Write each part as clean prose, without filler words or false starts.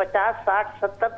50, 60, 70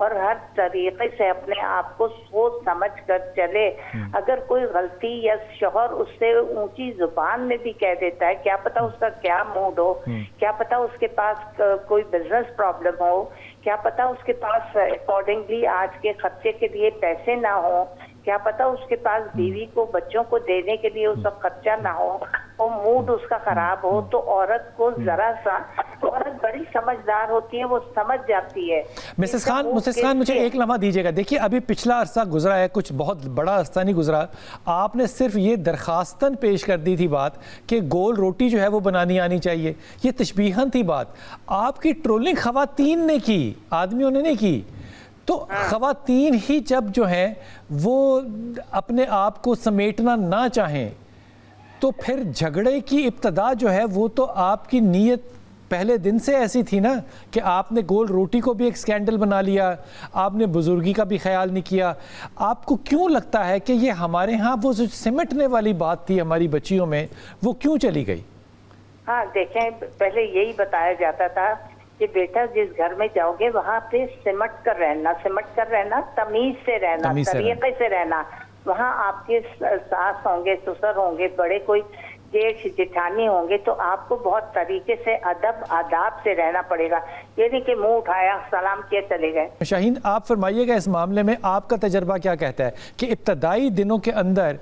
اور ہر طریقے سے اپنے آپ کو سوچ سمجھ کر چلے. اگر کوئی غلطی یا شوہر اس سے اونچی زبان میں بھی کہہ دیتا ہے, کیا پتا اس کا کیا موڈ ہو, کیا پتا اس کے پاس کوئی بزنس پرابلم ہو, کیا پتا اس کے پاس اکارڈنگلی آج کے خرچے کے لیے پیسے نہ ہو, کیا پتا اس کے پاس بیوی کو بچوں کو دینے کے لیے اس کا خرچہ نہ ہو, اور موڈ اس کا خراب ہو, تو عورت کو ذرا سا, عورت بڑی سمجھدار ہوتی ہے, وہ سمجھ جاتی ہے. مسز خان مجھے ایک لمحہ دیجیے گا. دیکھیے ابھی پچھلا عرصہ گزرا ہے, کچھ بہت بڑا عرصہ نہیں گزرا, آپ نے صرف یہ درخواستاً پیش کر دی تھی بات کہ گول روٹی جو ہے وہ بنانی آنی چاہیے, یہ تشبیہاً تھی بات. آپ کی ٹرولنگ خواتین نے کی, آدمیوں نے نہیں کی. تو خواتین ہی جب جو ہیں وہ اپنے آپ کو سمیٹنا نہ چاہیں تو پھر جھگڑے کی ابتدا جو ہے وہ تو آپ کی نیت پہلے دن سے ایسی تھی نا کہ آپ نے گول روٹی کو بھی ایک سکینڈل بنا لیا, آپ نے بزرگی کا بھی خیال نہیں کیا. آپ کو کیوں لگتا ہے کہ یہ ہمارے ہاں وہ جو سمٹنے والی بات تھی ہماری بچیوں میں, وہ کیوں چلی گئی؟ ہاں دیکھیں, پہلے یہی بتایا جاتا تھا کہ بیٹا جس گھر میں جاؤ گے وہاں پہ سمٹ کر رہنا, تمیز سے رہنا, طریقے سے رہنا. وہاں آپ کے ساس ہوں گے, سسر ہوں گے, بڑے کوئی جیٹھ جٹھانی ہوں گے, تو آپ کو بہت طریقے سے ادب آداب سے رہنا پڑے گا. یہ نہیں کہ منہ اٹھایا, سلام کیا, چلے گئے. شاہین آپ فرمائیے گا اس معاملے میں آپ کا تجربہ کیا کہتا ہے کہ ابتدائی دنوں کے اندر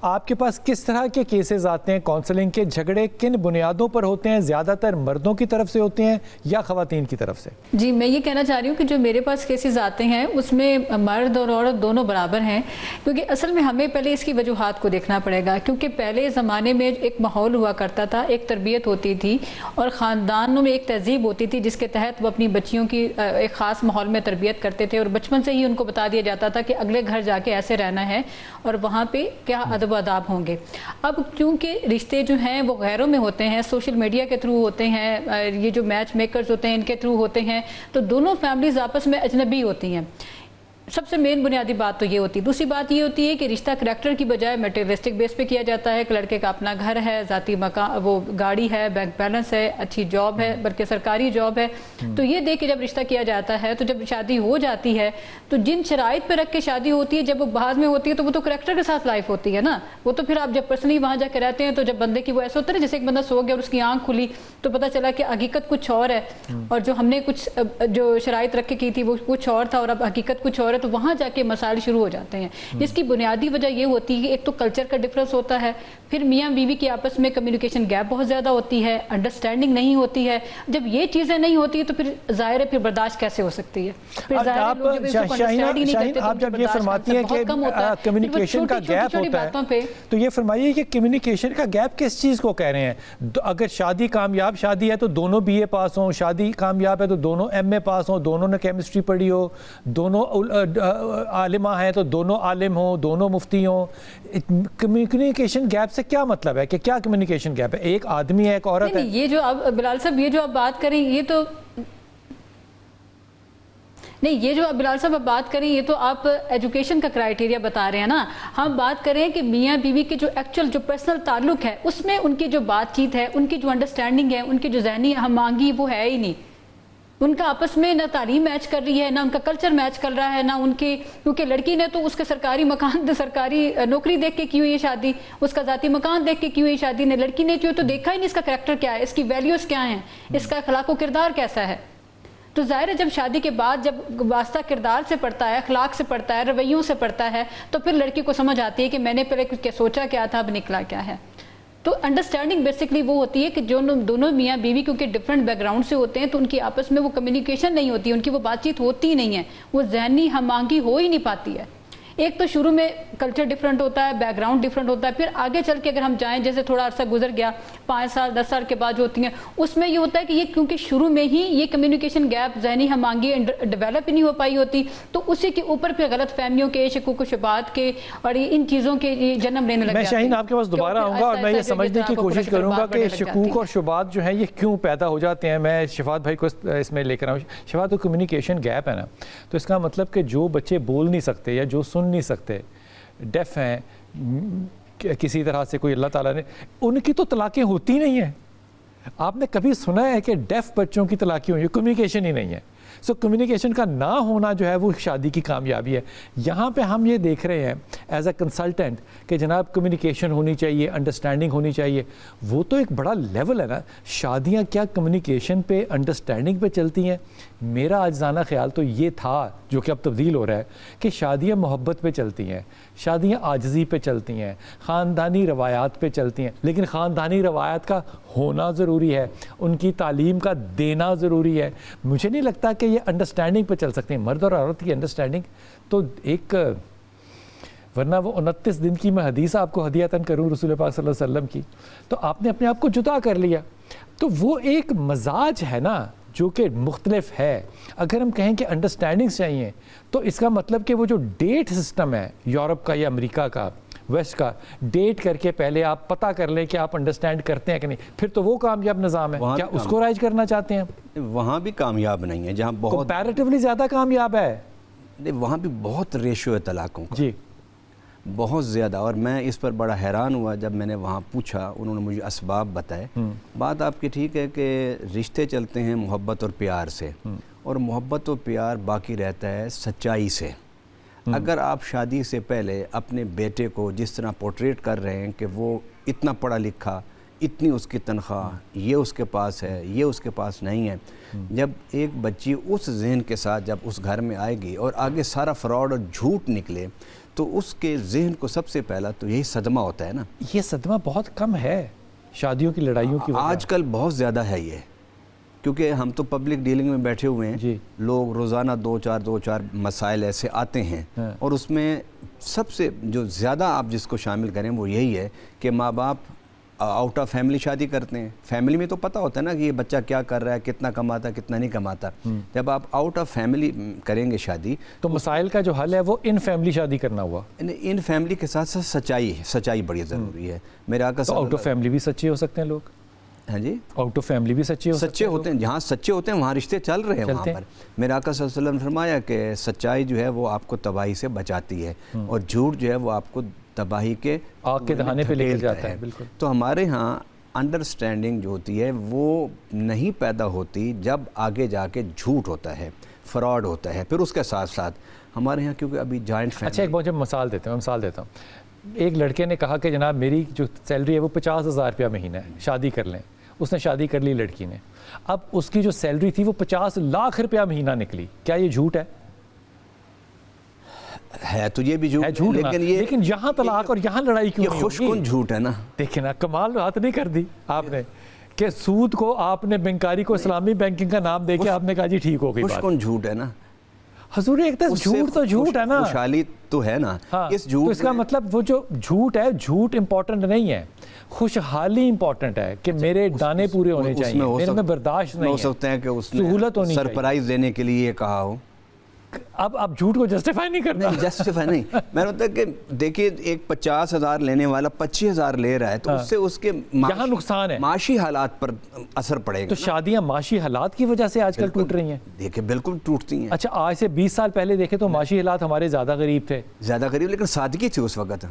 آپ کے پاس کس طرح کے کیسز آتے ہیں کونسلنگ کے؟ جھگڑے کن بنیادوں پر ہوتے ہیں؟ زیادہ تر مردوں کی طرف سے ہوتے ہیں یا خواتین کی طرف سے؟ جی میں یہ کہنا چاہ رہی ہوں کہ جو میرے پاس کیسز آتے ہیں اس میں مرد اور عورت دونوں برابر ہیں, کیونکہ اصل میں ہمیں پہلے اس کی وجوہات کو دیکھنا پڑے گا. کیونکہ پہلے زمانے میں ایک ماحول ہوا کرتا تھا, ایک تربیت ہوتی تھی اور خاندانوں میں ایک تہذیب ہوتی تھی جس کے تحت وہ اپنی بچیوں کی ایک خاص ماحول میں تربیت کرتے تھے, اور بچپن سے ہی ان کو بتا دیا جاتا تھا کہ اگلے گھر جا کے ایسے رہنا ہے اور وہاں پہ کیا ادب و آداب ہوں گے. اب کیونکہ رشتے جو ہیں وہ غیروں میں ہوتے ہیں, سوشل میڈیا کے تھرو ہوتے ہیں, یہ جو میچ میکرز ہوتے ہیں ان کے تھرو ہوتے ہیں, تو دونوں فیملیز آپس میں اجنبی ہوتی ہیں. سب سے مین بنیادی بات تو یہ ہوتی ہے. دوسری بات یہ ہوتی ہے کہ رشتہ کریکٹر کی بجائے میٹیریلسٹک بیس پہ کیا جاتا ہے. کہ لڑکے کا اپنا گھر ہے, ذاتی مکان, وہ گاڑی ہے, بینک بیلنس ہے, اچھی جاب ہے, بلکہ سرکاری جاب ہے. تو یہ دیکھ کے جب رشتہ کیا جاتا ہے, تو جب شادی ہو جاتی ہے تو جن شرائط پہ رکھ کے شادی ہوتی ہے, جب وہ بعد میں ہوتی ہے تو وہ تو کریکٹر کے ساتھ لائف ہوتی ہے نا. وہ تو پھر آپ جب پرسنلی وہاں جا کے رہتے ہیں تو جب بندے کی وہ ایسا ہوتا ہے جیسے ایک بندہ سو گیا اور اس کی آنکھ کھلی تو پتہ چلا کہ حقیقت کچھ اور ہے, اور جو ہم نے کچھ جو شرائط رکھ کے کی تھی وہ کچھ اور تھا اور اب حقیقت کچھ اور ہے. تو وہاں جا کے مسائل شروع ہو جاتے ہیں, جس کی بنیادی وجہ یہ ہوتی ہے کہ ایک تو کلچر کا ڈفرنس ہوتا ہے, پھر میاں بیوی کی آپس میں کمیونیکیشن گیپ بہت زیادہ ہوتی ہے, انڈرسٹینڈنگ نہیں ہوتی ہے. جب یہ چیزیں نہیں ہوتی تو پھر ظاہر ہے پھر برداشت کیسے ہو سکتی ہے. شاہین آپ جب یہ فرماتی ہیں کہ کمیونیکیشن کا گیپ ہوتا ہے, تو یہ فرمائیے کہ کمیونیکیشن کا گیپ کس چیز کو کہہ رہے ہیں؟ اگر شادی کامیاب شادی ہے تو دونوں بی اے پاس ہوں, شادی کامیاب ہے تو دونوں ایم اے پاس ہوں, دونوں نے کیمسٹری پڑھی ہو, دونوں عالمہ ہیں تو دونوں عالم ہوں, دونوں مفتی ہوں. کمیونیکیشن گیپ سے کیا مطلب ہے کہ کیا کمیونیکیشن گیپ ہے؟ ایک آدمی ہے, ایک عورت ہے. یہ جو آپ بلال صاحب یہ جو آپ بات کریں یہ تو نہیں, یہ جو بلال صاحب آپ بات کریں یہ تو آپ ایجوکیشن کا کرائیٹیریا بتا رہے ہیں نا. ہم بات کریں کہ میاں بیوی کے جو ایکچوئل جو پرسنل تعلق ہے اس میں ان کی جو بات چیت ہے, ان کی جو انڈرسٹینڈنگ ہے, ان کی جو ذہنی ہم مانگی وہ ہے ہی نہیں. ان کا آپس میں نہ تعلیم میچ کر رہی ہے, نہ ان کا کلچر میچ کر رہا ہے, نہ ان کے, کیونکہ لڑکی نے تو اس کے سرکاری مکان سرکاری نوکری دیکھ کے کی ہوئی ہے شادی, اس کا ذاتی مکان دیکھ کے کی ہوئی شادی نے. لڑکی نے تو دیکھا ہی نہیں اس کا کریکٹر کیا ہے, اس کی ویلیوز کیا ہیں, اس کا اخلاق و کردار کیسا ہے. تو ظاہر ہے جب شادی کے بعد جب واسطہ کردار سے پڑتا ہے, اخلاق سے پڑتا ہے, رویوں سے پڑتا ہے, تو پھر لڑکی کو سمجھ آتی ہے کہ میں نے پہلے کچھ سوچا کیا تھا, اب نکلا کیا ہے. تو انڈرسٹینڈنگ بیسکلی وہ ہوتی ہے کہ جو دونوں میاں بیوی کیونکہ ڈفرینٹ بیک گراؤنڈ سے ہوتے ہیں تو ان کی آپس میں وہ کمیونیکیشن نہیں ہوتی, ان کی وہ بات چیت ہوتی ہی نہیں ہے, وہ ذہنی ہم آہنگی ہو ہی نہیں پاتی ہے. ایک تو شروع میں کلچر ڈفرینٹ ہوتا ہے, بیک گراؤنڈ ڈفرینٹ ہوتا ہے, پھر آگے چل کے اگر ہم جائیں جیسے تھوڑا عرصہ گزر گیا 5 سال 10 سال کے بعد جو ہوتی ہیں اس میں یہ ہوتا ہے کہ یہ کیونکہ شروع میں ہی یہ کمیونیکیشن گیپ ذہنی ہم آہنگی ڈیولپ ہی نہیں ہو پائی ہوتی, تو اسی کے اوپر پھر غلط فہمیوں کے, شکوک و شبہات کے اور ان چیزوں کے جنم لینے لگ جاتے ہیں. میں شاہین آپ کے پاس دوبارہ آؤں گا اور میں یہ سمجھنے کی کوشش کروں گا کہ شکوک اور شبہات جو ہیں یہ کیوں پیدا ہو جاتے ہیں. میں شفاعت بھائی کو اس میں لے کر آؤں. شفاعت, تو کمیونیکیشن گیپ ہے نا, تو اس کا مطلب کہ جو بچے بول نہیں سکتے یا جو سن نہیں سکتے, ڈیف ہیں کسی طرح سے, کوئی اللہ تعالیٰ نے, ان کی تو طلاقیں ہوتی نہیں ہیں. آپ نے کبھی سنا ہے کہ ڈیف بچوں کی طلاقیں ہوئی؟ کمیونیکیشن ہی نہیں ہے. سو کمیونیکیشن کا نہ ہونا جو ہے وہ شادی کی کامیابی ہے. یہاں پہ ہم یہ دیکھ رہے ہیں ایز اے کنسلٹنٹ کہ جناب کمیونیکیشن ہونی چاہیے, انڈرسٹینڈنگ ہونی چاہیے. وہ تو ایک بڑا لیول ہے نا. شادیاں کیا کمیونیکیشن پہ, انڈرسٹینڈنگ پہ چلتی ہیں؟ میرا آجزانہ خیال تو یہ تھا, جو کہ اب تبدیل ہو رہا ہے, کہ شادیاں محبت پہ چلتی ہیں, شادیاں عاجزی پہ چلتی ہیں, خاندانی روایات پہ چلتی ہیں. لیکن خاندانی روایات کا ہونا ضروری ہے, ان کی تعلیم کا دینا ضروری ہے. مجھے نہیں لگتا کہ یہ انڈرسٹینڈنگ پہ چل سکتے ہیں. مرد اور عورت کی انڈرسٹینڈنگ تو ایک, ورنہ وہ 29 دن کی میں حدیث آپ کو ہدیۃً کروں رسول پاک صلی اللہ علیہ وسلم کی, تو آپ نے اپنے آپ کو جدا کر لیا. تو وہ ایک مزاج ہے نا جو کہ مختلف ہے. اگر ہم کہیں کہ انڈرسٹینڈنگس چاہیے تو اس کا مطلب کہ وہ جو ڈیٹ سسٹم ہے یورپ کا یا امریکہ کا, ویسٹ کا, ڈیٹ کر کے پہلے آپ پتہ کر لیں کہ آپ انڈرسٹینڈ کرتے ہیں کہ نہیں, پھر تو وہ کامیاب نظام ہے. کیا اس کو رائج کرنا چاہتے ہیں؟ وہاں بھی کامیاب نہیں ہے, جہاں بہت کمپیریٹیولی زیادہ کامیاب ہے. وہاں بھی بہت ریشو ہے طلاقوں کا, جی بہت زیادہ. اور میں اس پر بڑا حیران ہوا جب میں نے وہاں پوچھا, انہوں نے مجھے اسباب بتائے. بات آپ کی ٹھیک ہے کہ رشتے چلتے ہیں محبت اور پیار سے, اور محبت و پیار باقی رہتا ہے سچائی سے. اگر آپ شادی سے پہلے اپنے بیٹے کو جس طرح پورٹریٹ کر رہے ہیں کہ وہ اتنا پڑھا لکھا, اتنی اس کی تنخواہ, یہ اس کے پاس ہے, یہ اس کے پاس نہیں ہے, جب ایک بچی اس ذہن کے ساتھ جب اس گھر میں آئے گی اور آگے سارا فراڈ اور جھوٹ نکلے, تو اس کے ذہن کو سب سے پہلا تو یہی صدمہ ہوتا ہے نا. یہ صدمہ بہت کم ہے شادیوں کی لڑائیوں کی وجہ. آج کل بہت زیادہ ہے یہ, کیونکہ ہم تو پبلک ڈیلنگ میں بیٹھے ہوئے ہیں. جی. لوگ روزانہ دو چار مسائل ایسے آتے ہیں, اور اس میں سب سے جو زیادہ آپ جس کو شامل کریں وہ یہی ہے کہ ماں باپ آؤٹ آف فیملی شادی کرتے ہیں. فیملی میں تو پتہ ہوتا ہے نا کہ یہ بچہ کیا کر رہا ہے, کتنا کماتا ہے, کتنا نہیں کماتا. جب آپ آؤٹ آف فیملی کریں گے شادی, تو مسائل کا جو حل ہے وہ ان فیملی شادی کرنا ہوا. ان فیملی کے ساتھ ساتھ سچائی بڑی ضروری ہے. میرے آقا تو آؤٹ آف فیملی بھی سچے ہو سکتے ہیں لوگ. ہاں جی, آؤٹ آف فیملی بھی سچے ہوتے ہیں. جہاں سچے ہوتے ہیں وہاں رشتے چل رہے ہیں. وہاں پر میرے آقا صلی اللہ علیہ وسلم نے فرمایا کہ سچائی جو ہے وہ آپ کو تباہی سے بچاتی ہے, اور جھوٹ جو ہے وہ آپ کو تباہی کے آگ کے دہانے پہ لے جاتا ہے. بالکل. تو ہمارے ہاں انڈرسٹینڈنگ جو ہوتی ہے وہ نہیں پیدا ہوتی جب آگے جا کے جھوٹ ہوتا ہے, فراڈ ہوتا ہے. پھر اس کے ساتھ ساتھ ہمارے ہاں کیونکہ ابھی جوائنٹ فیملی. اچھا, ایک بہت مثال دیتا ہوں. ایک لڑکے نے کہا کہ جناب میری جو سیلری ہے وہ 50,000 روپیہ مہینہ ہے, شادی کر لیں. اس نے شادی کر لی لڑکی نے, اب اس کی جو سیلری تھی وہ 50 لاکھ روپیہ مہینہ نکلی. کیا یہ جھوٹ ہے؟ ہے تو یہ بھی جھوٹ, لیکن یہاں طلاق اور یہاں لڑائی کیوں؟ یہ خوش کن جھوٹ ہے نا. دیکھیں نا, کمال بات نہیں کر دی آپ نے کہ سود کو آپ نے بینکاری کو اسلامی بینکنگ کا نام دے کے آپ نے کہا جی ٹھیک ہو گئی. خوش کن جھوٹ ہے نا حضور. ایک جھوٹ تو جھوٹ ہے نا, خوشحالی تو ہے نا. اس جھوٹ, اس کا مطلب وہ جو جھوٹ ہے, جھوٹ امپورٹنٹ نہیں ہے, خوشحالی امپورٹنٹ ہے کہ میرے دانے پورے ہونے چاہیے, میرے میں برداشت نہیں ہے. ہو سکتا ہے کہ اس نے سہولت ہونی چاہیے, سرپرائز دینے کے لیے کہا ہو. اب آپ جھوٹ کو جسٹیفائی نہیں کرنا. جسٹیفائی نہیں. میں نے کہ دیکھیے ایک 50,000 لینے والا 25,000 لے رہا ہے, تو اس سے اس کے یہاں نقصان ہے, معاشی حالات پر اثر پڑے گا. تو شادیاں معاشی حالات کی وجہ سے آج کل ٹوٹ رہی ہیں. دیکھیں بالکل ٹوٹتی ہیں. اچھا, آج سے 20 سال پہلے دیکھیں تو معاشی حالات ہمارے زیادہ غریب تھے. لیکن سادگی تھی اس وقت.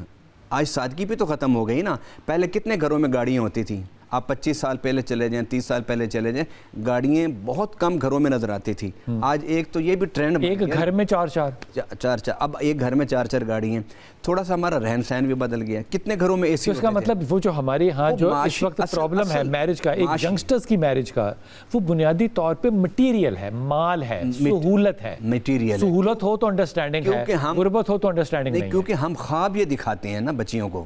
آج سادگی بھی تو ختم ہو گئی نا. پہلے کتنے گھروں میں گاڑیاں ہوتی تھیں. آپ 25 سال پہلے چلے جائیں, 30 سال پہلے چلے جائیں, گاڑیاں بہت کم گھروں میں نظر آتی تھی. آج ایک تو یہ بھی ٹرینڈ, ایک گھر میں 4 اب ایک گھر میں 4 گاڑی ہیں. تھوڑا سا ہمارا رہن سہن بھی بدل گیا. کتنے گھروں میں AC. اس کا مطلب وہ جو ہمارے ہاں جو اس وقت پرابلم ہے میرج کا, ایک ینگسٹرز کی میرج کا, وہ بنیادی طور پہ مٹیریل ہے, مال ہے, سہولت ہے. مٹیریل سہولت ہو تو انڈرسٹینڈنگ ہے, غربت ہو تو انڈرسٹینڈنگ نہیں. کیونکہ ہم خواب یہ دکھاتے ہیں نا بچیوں کو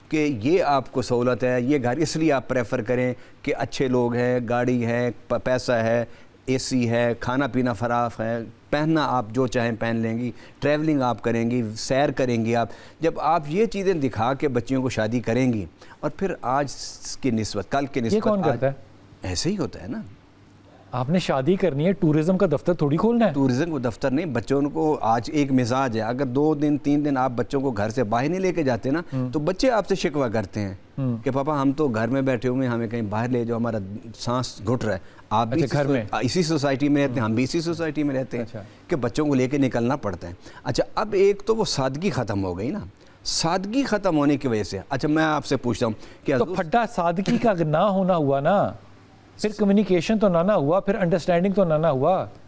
کہ یہ آپ کو سہولت ہے, یہ گھر اس لیے آپ پریفر کریں کہ اچھے لوگ ہیں, گاڑی ہے, پیسہ ہے, AC ہے, کھانا پینا فراخ ہے, پہننا آپ جو چاہیں پہن لیں گی, ٹریولنگ آپ کریں گی, سیر کریں گی آپ. جب آپ یہ چیزیں دکھا کے بچیوں کو شادی کریں گی, اور پھر آج کی نسبت کل کی نسبت, یہ کون کرتا ہے؟ ایسے ہی ہوتا ہے نا. آپ نے شادی کرنی ہے, ٹورزم کا دفتر تھوڑی کھولنا ہے. ٹورزم کا دفتر نہیں, بچوں کو آج ایک مزاج ہے, اگر 2 دن 3 دن آپ بچوں کو گھر سے باہر نہیں لے کے جاتے نا, تو بچے آپ سے شکوہ کرتے ہیں کہ پاپا ہم تو گھر میں بیٹھے ہوئے ہیں, ہمیں کہیں باہر لے جاؤ, ہمارا سانس گھٹ رہا ہے. آپ بھی گھر میں اسی سوسائٹی میں رہتے ہیں, ہم بھی اسی سوسائٹی میں رہتے ہیں کہ بچوں کو لے کے نکلنا پڑتا ہے. اچھا, اب ایک تو وہ سادگی ختم ہو گئی نا. سادگی ختم ہونے کی وجہ سے, اچھا میں آپ سے پوچھتا ہوں کہ تو پھڈا سادگی کا نہ ہونا ہوا نا, پھر کمیونیکیشن تو نہ ہوا, پھر انڈرسٹینڈنگ تو نہ ہوا.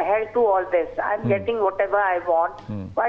hell to all this, I'm getting whatever I want, why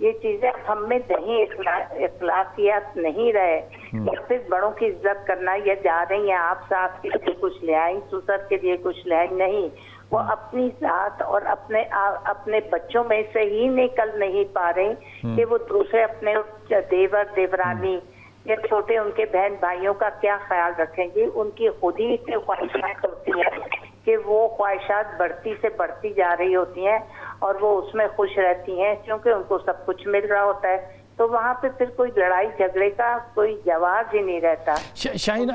یہ چیزیں ہم میں نہیں، اخلاقیات نہیں رہے. یا پھر بڑوں کی عزت کرنا، یا جا رہی ہیں آپ صاحب کے لیے کچھ لے آئیں، سسر کے لیے کچھ لے آئیں، نہیں. وہ اپنی ذات اور اپنے بچوں میں سے ہی نکل نہیں پا رہے کہ وہ دوسرے اپنے دیور دیورانی یا چھوٹے ان کے بہن بھائیوں کا کیا خیال رکھیں گے. ان کی خود ہی اتنی خواہشات ہوتی ہیں کہ وہ خواہشات بڑھتی سے بڑھتی جا رہی ہوتی ہیں اور وہ اس میں خوش رہتی ہیں کیونکہ ان کو سب کچھ مل رہا ہوتا ہے. تو وہاں پہ پھر کوئی لڑائی جھگڑے کا کوئی جواز ہی نہیں رہتا. شاہین،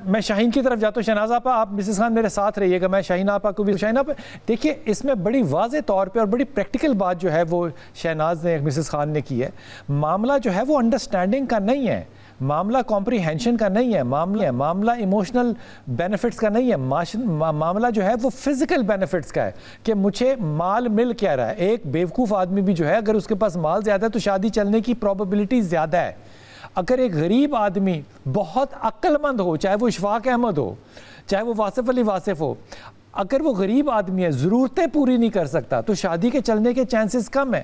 میں شاہین کی طرف جاتا ہوں. شہناز آپا، آپ مسز خان میرے ساتھ رہیے گا. میں شاہین آپا کو بھی، شاہین آپا دیکھیے اس میں بڑی واضح طور پہ اور بڑی پریکٹیکل بات جو ہے وہ شہناز نے، مسز خان نے کی ہے. معاملہ جو ہے وہ انڈرسٹینڈنگ کا نہیں ہے، معاملہ کمپریہنشن کا نہیں ہے، معاملہ ایموشنل بینیفٹس کا نہیں ہے، معاملہ جو ہے وہ فزیکل بینیفٹس کا ہے کہ مجھے مال مل کیا رہا ہے. ایک بیوقوف آدمی بھی جو ہے اگر اس کے پاس مال زیادہ ہے تو شادی چلنے کی پروبیبلٹی زیادہ ہے. اگر ایک غریب آدمی بہت عقل مند ہو، چاہے وہ اشفاق احمد ہو، چاہے وہ واصف علی واصف ہو، اگر وہ غریب آدمی ہے، ضرورتیں پوری نہیں کر سکتا تو شادی کے چلنے کے چانسز کم ہیں.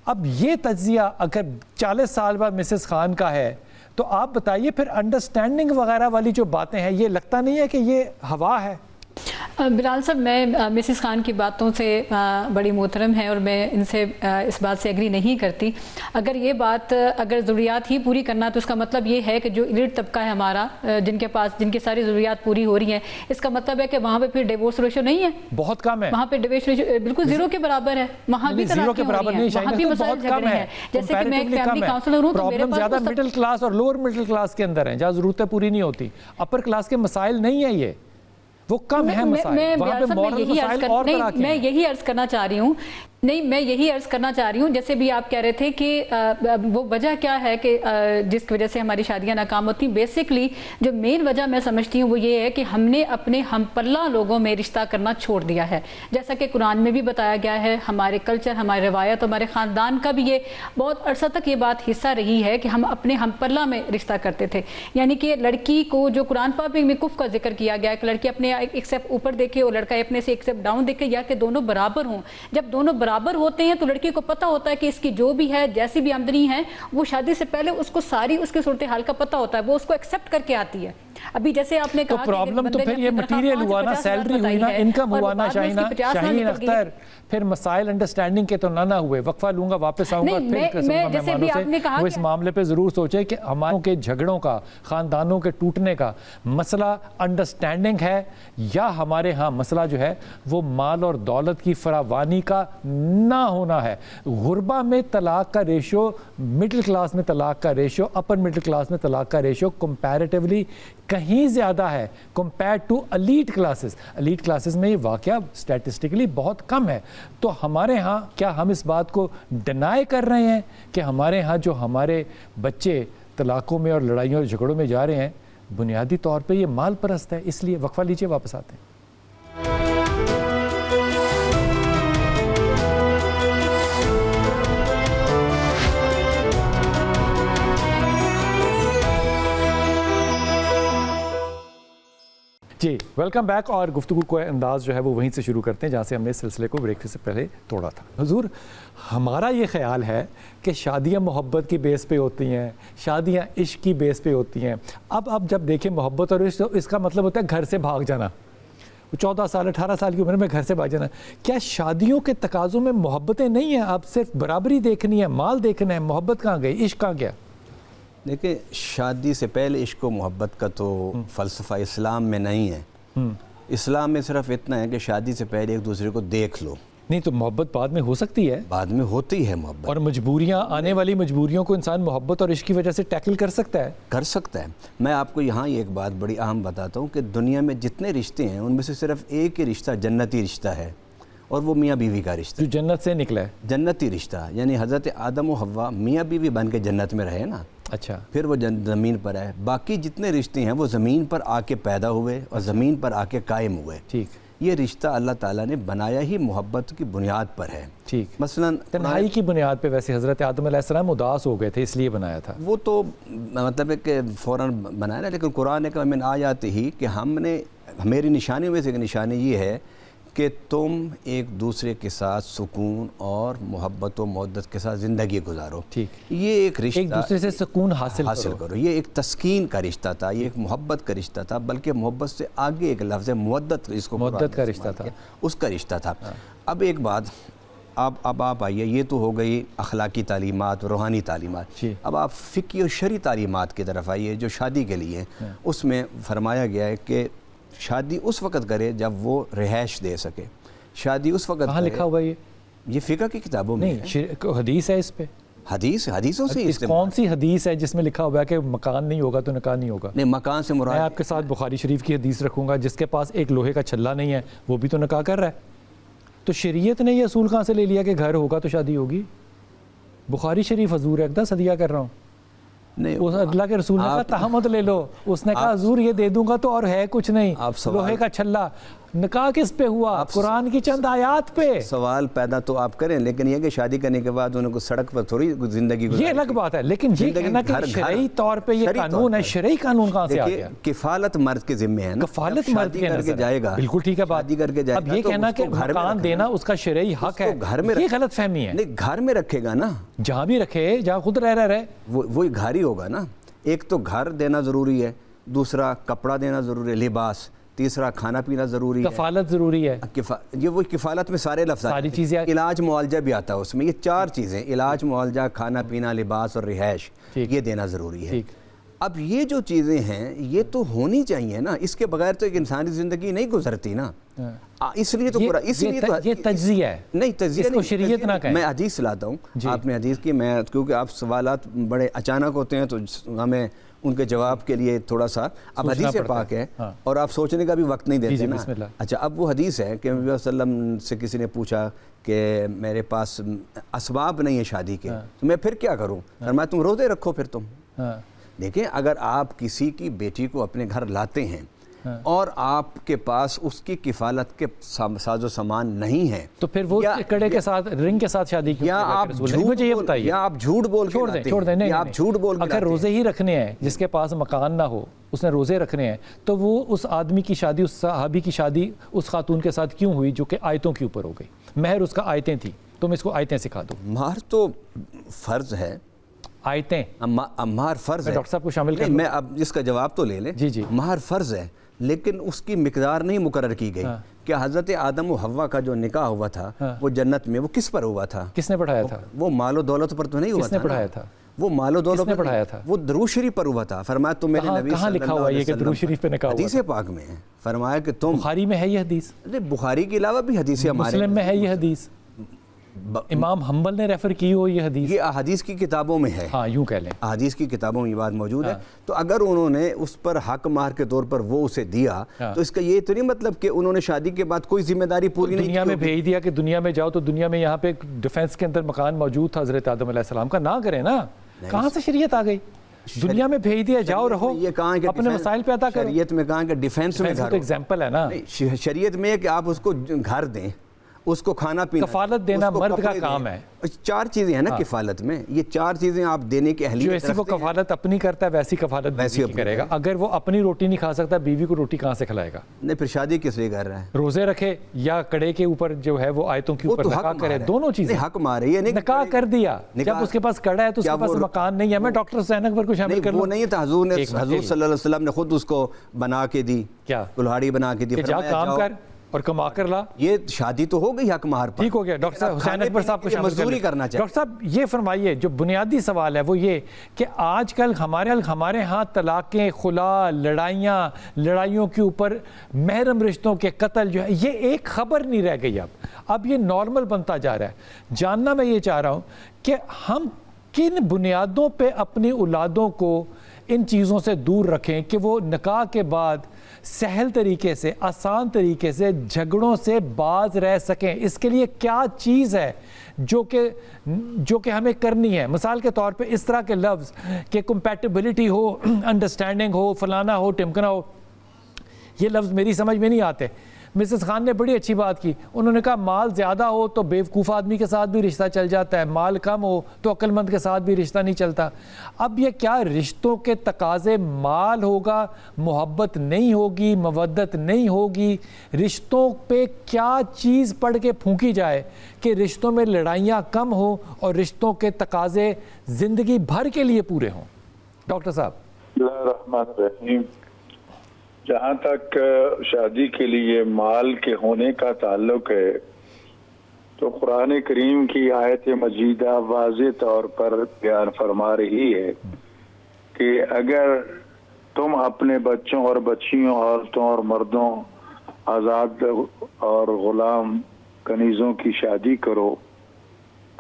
اب یہ تجزیہ اگر 40 سال بعد مسز خان کا ہے تو آپ بتائیے پھر انڈرسٹینڈنگ وغیرہ والی جو باتیں ہیں، یہ لگتا نہیں ہے کہ یہ ہوا ہے؟ بلال صاحب، میں مسز خان کی باتوں سے بڑی محترم ہے اور میں ان سے اس بات سے ایگری نہیں کرتی. اگر یہ بات اگر ضروریات ہی پوری کرنا تو اس کا مطلب یہ ہے کہ جو ایلیٹ طبقہ ہے ہمارا، جن کی ساری ضروریات پوری ہو رہی ہیں، اس کا مطلب ہے کہ وہاں پہ پھر ڈیورس ریشو نہیں ہے، بہت کم ہے. وہاں پہ ڈیورس ریشو بالکل زیرو کے برابر ہے. وہاں بھی زیرو کے برابر نہیں، وہاں بھی مسائل جھگڑے ہیں. جیسے کہ میں ایک فیملی کاؤنسلر ہوں تو میرے پاس زیادہ مڈل کلاس اور لوور مڈل کلاس کے اندر ہیں جہاں ضرورتیں پوری نہیں ہوتی. اپر کلاس کے مسائل نہیں ہیں، یہ وہ کم ہیں مسائل. وہاں پہ ماڈل مسائل اور طرح کے ہیں. میں یہی عرض کرنا چاہ رہی ہوں جیسے بھی آپ کہہ رہے تھے کہ وہ وجہ کیا ہے کہ جس کی وجہ سے ہماری شادیاں ناکام ہوتی ہیں. بیسکلی جو مین وجہ میں سمجھتی ہوں وہ یہ ہے کہ ہم نے اپنے ہم پلہ لوگوں میں رشتہ کرنا چھوڑ دیا ہے. جیسا کہ قرآن میں بھی بتایا گیا ہے، ہمارے کلچر، ہماری روایت، ہمارے خاندان کا بھی یہ بہت عرصہ تک یہ بات حصہ رہی ہے کہ ہم اپنے ہم پلہ میں رشتہ کرتے تھے. یعنی کہ لڑکی کو جو قرآن پاک میں کف کا ذکر کیا گیا ہے کہ لڑکی اپنے ایک اسٹیپ اوپر دیکھے اور لڑکا اپنے سے ایک اسٹیپ ڈاؤن دیکھے، یا کہ دونوں برابر ہوں. جب دونوں برابر ہوتے ہیں تو لڑکی کو پتہ ہوتا ہے کہ اس کی جو بھی ہے، جیسی بھی آمدنی ہے، وہ شادی سے پہلے اس کو ساری اس کے صورتحال کا پتہ ہوتا ہے، وہ اس کو ایکسیپٹ کر کے آتی ہے. ابھی جیسے آپ نے کہا تو پرابلم تو پھر یہ مٹیریل ہوا نا، سیلری ہوئی نا، انکم ہوا نا. شاہین اختر، پھر مسائل انڈرسٹینڈنگ کے تو نہ ہوئے. وقفہ لوں گا، واپس آؤں گا پھر مہمانوں سے. وہ اس معاملے پہ ضرور سوچے کہ ہماروں کے جھگڑوں کا، خاندانوں کے ٹوٹنے کا مسئلہ انڈرسٹینڈنگ ہے یا ہمارے ہاں مسئلہ جو ہے وہ مال اور دولت کی فراوانی کا نہ ہونا ہے. غربا میں طلاق کا ریشو، مڈل کلاس میں طلاق کا ریشو، اپر مڈل کلاس میں طلاق کا ریشو کمپیریٹیولی کہیں زیادہ ہے compare to elite classes. Elite classes میں یہ واقعہ اسٹیٹسٹکلی بہت کم ہے. تو ہمارے ہاں کیا ہم اس بات کو ڈینائی کر رہے ہیں کہ ہمارے ہاں جو ہمارے بچے طلاقوں میں اور لڑائیوں اور جھگڑوں میں جا رہے ہیں بنیادی طور پہ یہ مال پرست ہے؟ اس لیے وقفہ لیجیے، واپس آتے ہیں. جی ویلکم بیک. اور گفتگو کو انداز جو ہے وہ وہیں سے شروع کرتے ہیں جہاں سے ہم نے اس سلسلے کو بریک سے پہلے توڑا تھا. حضور، ہمارا یہ خیال ہے کہ شادیاں محبت کی بیس پہ ہوتی ہیں، شادیاں عشق کی بیس پہ ہوتی ہیں. اب جب دیکھیں محبت اور عشق، اس کا مطلب ہوتا ہے گھر سے بھاگ جانا. 14 سال 18 سال کی عمر میں گھر سے بھاگ جانا. کیا شادیوں کے تقاضوں میں محبتیں نہیں ہیں؟ آپ صرف برابری دیکھنی ہے، مال دیکھنا ہے، محبت کہاں گئی، عشق کہاں گیا؟ دیکھیں، شادی سے پہلے عشق و محبت کا تو فلسفہ اسلام میں نہیں ہے. اسلام میں صرف اتنا ہے کہ شادی سے پہلے ایک دوسرے کو دیکھ لو. نہیں تو محبت بعد میں ہو سکتی ہے، بعد میں ہوتی ہے محبت. اور مجبوریاں، آنے والی مجبوریوں کو انسان محبت اور عشق کی وجہ سے ٹیکل کر سکتا ہے. کر سکتا ہے. میں آپ کو یہاں ایک بات بڑی اہم بتاتا ہوں کہ دنیا میں جتنے رشتے ہیں ان میں سے صرف ایک ہی رشتہ جنتی رشتہ ہے، اور وہ میاں بیوی کا رشتہ جو جنت سے نکلا ہے. جنتی رشتہ، یعنی حضرت آدم و حوا میاں بیوی بن کے جنت میں رہے نا. اچھا، پھر وہ زمین پر ہے. باقی جتنے رشتے ہیں وہ زمین پر آ کے پیدا ہوئے اور زمین پر آ کے قائم ہوئے. ٹھیک. یہ رشتہ اللہ تعالیٰ نے بنایا ہی محبت کی بنیاد پر ہے. ٹھیک. مثلاً تنہائی کی بنیاد پہ ویسے حضرت آدم علیہ السلام اداس ہو گئے تھے اس لیے بنایا تھا. وہ تو مطلب ہے کہ فوراً بنایا نا، لیکن قرآن کا من آیات ہی کہ ہم نے، میری نشانیوں میں سے ایک نشانی یہ ہے کہ تم ایک دوسرے کے ساتھ سکون اور محبت و مودت کے ساتھ زندگی گزارو. ٹھیک. یہ ایک رشتہ ایک دوسرے سے سکون حاصل کرو. یہ ایک تسکین کا رشتہ تھا, یہ ایک محبت کا رشتہ تھا, بلکہ محبت سے آگے ایک لفظ ہے مودت, اس کو مودت کا رشتہ تھا, اس کا رشتہ تھا. اب ایک بات, اب آپ آئیے, یہ تو ہو گئی اخلاقی تعلیمات, روحانی تعلیمات. اب آپ فقہی اور شرعی تعلیمات کی طرف آئیے جو شادی کے لیے. اس میں فرمایا گیا ہے کہ شادی اس وقت کرے جب وہ رہائش دے سکے. شادی اس وقت کہاں لکھا ہوا یہ فقہ کی کتابوں میں نہیں, حدیث ہے اس پہ, حدیثوں سے کون سی حدیث ہے جس میں لکھا ہوا ہے کہ مکان نہیں ہوگا تو نکاح نہیں ہوگا؟ نہیں, مکان سے مراد, میں آپ کے ساتھ بخاری شریف کی حدیث رکھوں گا, جس کے پاس ایک لوہے کا چھلا نہیں ہے وہ بھی تو نکاح کر رہا ہے. تو شریعت نے یہ اصول کہاں سے لے لیا کہ گھر ہوگا تو شادی ہوگی؟ بخاری شریف حضور اقدس صدیہ کر رہا ہوں. نہیں, اس اللہ کے رسول نے کہا تہمت لے لو, اس نے کہا حضور یہ دے دوں گا تو اور ہے کچھ نہیں, لوہے کا چھلا. نکاح کس پہ ہوا؟ قرآن کی چند آیات پہ. سوال پیدا تو آپ کریں, لیکن یہ کہ شادی کرنے کے بعد انہوں کو سڑک پر تھوڑی زندگی یہ الگ بات ہے, لیکن یہ کہنا کہ شرعی طور پہ یہ قانون ہے, شرعی قانون کہاں سے آ گیا؟ کفالت مرد کے ذمہ ہے نا, کفالت مرد کے نظر جائے گا. بالکل ٹھیک ہے بات. اب یہ کہنا کہ مکان دینا اس کا شرعی حق ہے, یہ غلط فہمی ہے. نہیں, گھر میں رکھے گا نا, جہاں بھی رکھے, جہاں خود رہے وہی گھر ہی ہوگا نا. ایک تو گھر دینا ضروری ہے, دوسرا کپڑا دینا ضروری ہے, لباس, تیسرا کھانا پینا ضروری ہے, کفالت ضروری ہے. یہ وہ کفالت میں سارے لفظ, ساری چیزیں, علاج معالجہ بھی آتا ہے اس میں. یہ 4 چیزیں, علاج معالجہ, کھانا پینا, لباس اور رہائش, یہ دینا ضروری ہے. اب یہ جو چیزیں ہیں یہ تو ہونی چاہیے نا, اس کے بغیر تو ایک انسانی زندگی نہیں گزرتی نا. اس لیے تو یہ تجزیہ ہے. نہیں, تجزیہ اس کو شریعت نہ کہیں. میں حدیث لاتا ہوں, آپ نے حدیث کی, میں کیونکہ آپ سوالات بڑے اچانک ہوتے ہیں تو ہمیں ان کے جواب کے لیے تھوڑا سا, اب حدیث پاک ہے اور آپ سوچنے کا بھی وقت نہیں دیتے نا. اچھا, اب وہ حدیث ہے کہ نبی صلی اللہ علیہ وسلم سے کسی نے پوچھا کہ میرے پاس اسباب نہیں ہے شادی کے, تو میں پھر کیا کروں؟ فرمایا تم روزے رکھو پھر تم. دیکھیں, اگر آپ کسی کی بیٹی کو اپنے گھر لاتے ہیں اور آپ کے پاس اس کی کفالت کے ساز و سامان نہیں ہے تو پھر وہ کڑے کے ساتھ, رنگ کے ساتھ شادی کیوں؟ مجھے یہ بتائیے, یا آپ جھوٹ بول کے لاتے ہیں, چھوڑ دیں. آپ جھوٹ بول کے, اگر روزے ہی رکھنے ہیں, جس کے پاس مکان نہ ہو اس نے روزے رکھنے ہیں, تو وہ اس آدمی کی شادی, اس صحابی کی شادی اس خاتون کے ساتھ کیوں ہوئی جو کہ آیتوں کے اوپر ہو گئی؟ مہر اس کا آیتیں تھی, تم اس کو آیتیں سکھا دو. مہر تو فرض ہے, آیتیں مہر فرض ہے. ڈاکٹر صاحب کو شامل کریں, میں اب اس کا جواب تو لے لیں. جی. مہر فرض ہے, لیکن اس کی مقدار نہیں مقرر کی گئی. کہ حضرت آدم و حوا کا جو نکاح ہوا تھا وہ جنت میں, وہ کس پر ہوا تھا؟ کس نے پڑھایا تھا؟ وہ مال و دولت پر تو نہیں ہوا تھا. کس نے پڑھایا تھا؟ وہ مال و دولت پر پڑھایا تھا, وہ درود شریف پر ہوا تھا. فرمایا تم میرے نبی کہاں لکھا ہوا ہے کہ درود شریف پہ نکاح ہوا؟ حدیث پاک میں ہے. فرمایا کہ تم, بخاری میں ہے یہ حدیث, بخاری کے علاوہ بھی حدیث ہمارے مسلم میں ہے یہ حدیث, امام حنبل نے ریفر کی ہو یہ حدیث, یہ احادیث کی کتابوں میں ہے. ہاں یوں کہہ لیں, احادیث کی کتابوں میں یہ بات موجود ہے. تو اگر انہوں نے اس پر حق مہر کے طور پر وہ اسے دیا, تو اس کا یہ تو نہیں مطلب کہ انہوں نے شادی کے بعد کوئی ذمہ داری پوری نہیں کی. دنیا میں بھیج دیا کہ دنیا میں جاؤ, تو دنیا میں یہاں پہ ڈیفنس کے اندر مکان موجود تھا حضرت آدم علیہ السلام کا, نہ کریں نا. کہاں سے شریعت آ گئی؟ دنیا میں بھیج دیا, جاؤ رہو, اپنے مسائل پیدا کرو. شریعت میں کہاں کہ ڈیفنس میں تو ایگزامپل ہے نا. شریعت میں کہ آپ اس کو گھر دیں, اس کو کھانا پینا, کفالت دینا مرد کا کام ہے. 4 چیزیں ہیں نا کفالت میں, یہ 4 چیزیں آپ دینے کی اہلیت رکھتے ہیں. جو ایسی وہ کفالت اپنی کرتا ہے ویسی کفالت بیوی کی کرے گا. اگر وہ اپنی روٹی نہیں کھا سکتا, بیوی کو روٹی کہاں سے کھلائے گا؟ نہیں, پھر شادی کس لیے کر رہا ہے؟ روزے رکھے یا کڑے کے اوپر جو ہے وہ آیتوں کے اوپر نکاح کرے, دونوں چیزیں. حق مارے, یہ نہیں نکاح کر دیا, جب اس کے پاس کڑا ہے تو اس کے پاس مکان نہیں ہے. میں ڈاکٹر حسین اکبر کو شامل کر لوں. وہ نہیں تھا, حضور صلی اللہ علیہ وسلم نے خود اس کو بنا کے دی, کیا کلہاڑی بنا کے دی, جا کام کر اور کما کر لا. یہ شادی تو ہو گئی حق مہر پر, ٹھیک ہو گیا. ڈاکٹر صاحب حسین اکبر صاحب کو مزدوری کرنا چاہیے. ڈاکٹر صاحب یہ فرمائیے, جو بنیادی سوال ہے وہ یہ کہ آج کل ہمارے ہاں طلاقیں, خلا, لڑائیوں کے اوپر محرم رشتوں کے قتل جو ہے, یہ ایک خبر نہیں رہ گئی. اب یہ نارمل بنتا جا رہا ہے. جاننا میں یہ چاہ رہا ہوں کہ ہم کن بنیادوں پہ اپنی اولادوں کو ان چیزوں سے دور رکھیں کہ وہ نکاح کے بعد سہل طریقے سے, آسان طریقے سے جھگڑوں سے باز رہ سکیں. اس کے لیے کیا چیز ہے جو کہ ہمیں کرنی ہے؟ مثال کے طور پہ اس طرح کے لفظ کہ کمپیٹیبلٹی ہو, انڈرسٹینڈنگ ہو, فلانا ہو, ٹمکنا ہو, یہ لفظ میری سمجھ میں نہیں آتے. مسز خان نے بڑی اچھی بات کی، انہوں نے کہا مال زیادہ ہو تو بیوقوف آدمی کے ساتھ بھی رشتہ چل جاتا ہے، مال کم ہو تو عقل مند کے ساتھ بھی رشتہ نہیں چلتا۔ اب یہ کیا رشتوں کے تقاضے مال ہوگا، محبت نہیں ہوگی، مودت نہیں ہوگی؟ رشتوں پہ کیا چیز پڑھ کے پھونکی جائے کہ رشتوں میں لڑائیاں کم ہوں اور رشتوں کے تقاضے زندگی بھر کے لیے پورے ہوں؟ ڈاکٹر صاحب۔ بسم اللہ الرحمن الرحیم۔ جہاں تک شادی کے لیے مال کے ہونے کا تعلق ہے تو قرآن کریم کی آیت مجیدہ واضح طور پر بیان فرما رہی ہے کہ اگر تم اپنے بچوں اور بچیوں، عورتوں اور مردوں، آزاد اور غلام کنیزوں کی شادی کرو،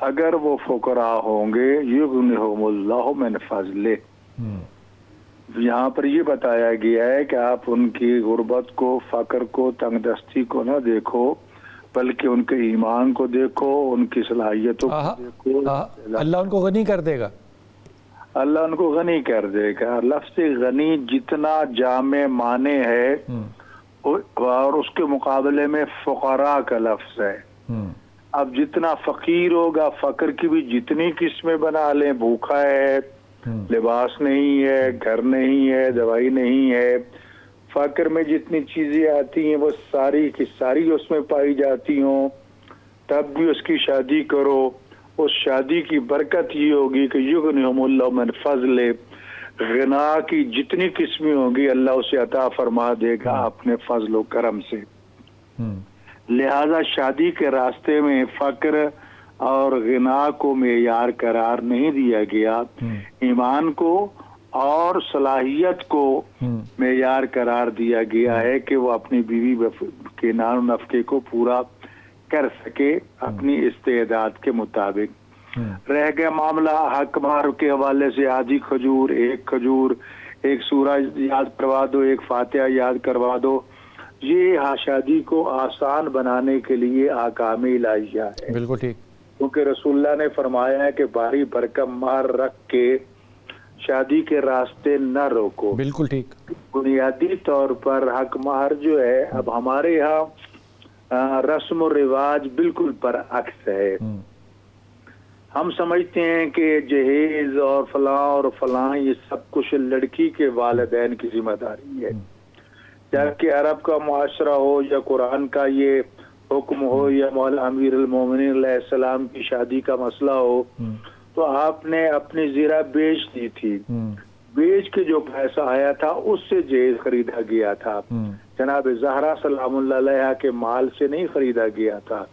اگر وہ فقراء ہوں گے یغنہم اللہ من فضلہ، یہاں پر یہ بتایا گیا ہے کہ آپ ان کی غربت کو، فقر کو، تنگ دستی کو نہ دیکھو، بلکہ ان کے ایمان کو دیکھو، ان کی صلاحیتوں کو دیکھو۔ اللہ ان کو غنی کر دے گا، اللہ ان کو غنی کر دے گا۔ لفظ غنی جتنا جامع معنی ہے اور اس کے مقابلے میں فقراء کا لفظ ہے۔ اب جتنا فقیر ہوگا، فقر کی بھی جتنی قسمیں بنا لیں، بھوکا ہے، لباس نہیں ہے، گھر نہیں ہے، دوائی نہیں ہے، فقر میں جتنی چیزیں آتی ہیں وہ ساری کی ساری اس میں پائی جاتی ہوں، تب بھی اس کی شادی کرو۔ اس شادی کی برکت یہ ہوگی کہ یغنہم اللہ من فضل، غنا کی جتنی قسمیں ہوں گی اللہ اسے عطا فرما دے گا اپنے فضل و کرم سے۔ لہذا شادی کے راستے میں فقر اور غنا کو معیار قرار نہیں دیا گیا، ایمان کو اور صلاحیت کو معیار قرار دیا گیا ہے کہ وہ اپنی بیوی کے نان و نفقے کو پورا کر سکے اپنی استعداد کے مطابق۔ رہ گیا معاملہ حق مہر کے حوالے سے، آدھی کھجور، ایک سورہ یاد کروا دو، ایک فاتحہ یاد کروا دو، یہ شادی کو آسان بنانے کے لیے احکام الہیہ ہے۔ بالکل ٹھیک، کیونکہ رسول اللہ نے فرمایا ہے کہ بھاری بھرکم مہر رکھ کے شادی کے راستے نہ روکو۔ بالکل ٹھیک۔ بنیادی طور پر حق مہر جو ہے، اب ہمارے یہاں رسم و رواج بالکل برعکس ہے۔ ہم سمجھتے ہیں کہ جہیز اور فلاں یہ سب کچھ لڑکی کے والدین کی ذمہ داری ہے، جبکہ عرب کا معاشرہ ہو یا قرآن کا یہ حکم ہو یا مولا امیر المومنین علیہ السلام کی شادی کا مسئلہ ہو، تو آپ نے اپنی زیرہ بیچ دی تھی، بیچ کے جو پیسہ آیا تھا اس سے جہیز خریدا گیا تھا، جناب زہرا سلام اللہ علیہا کے مال سے نہیں خریدا گیا تھا۔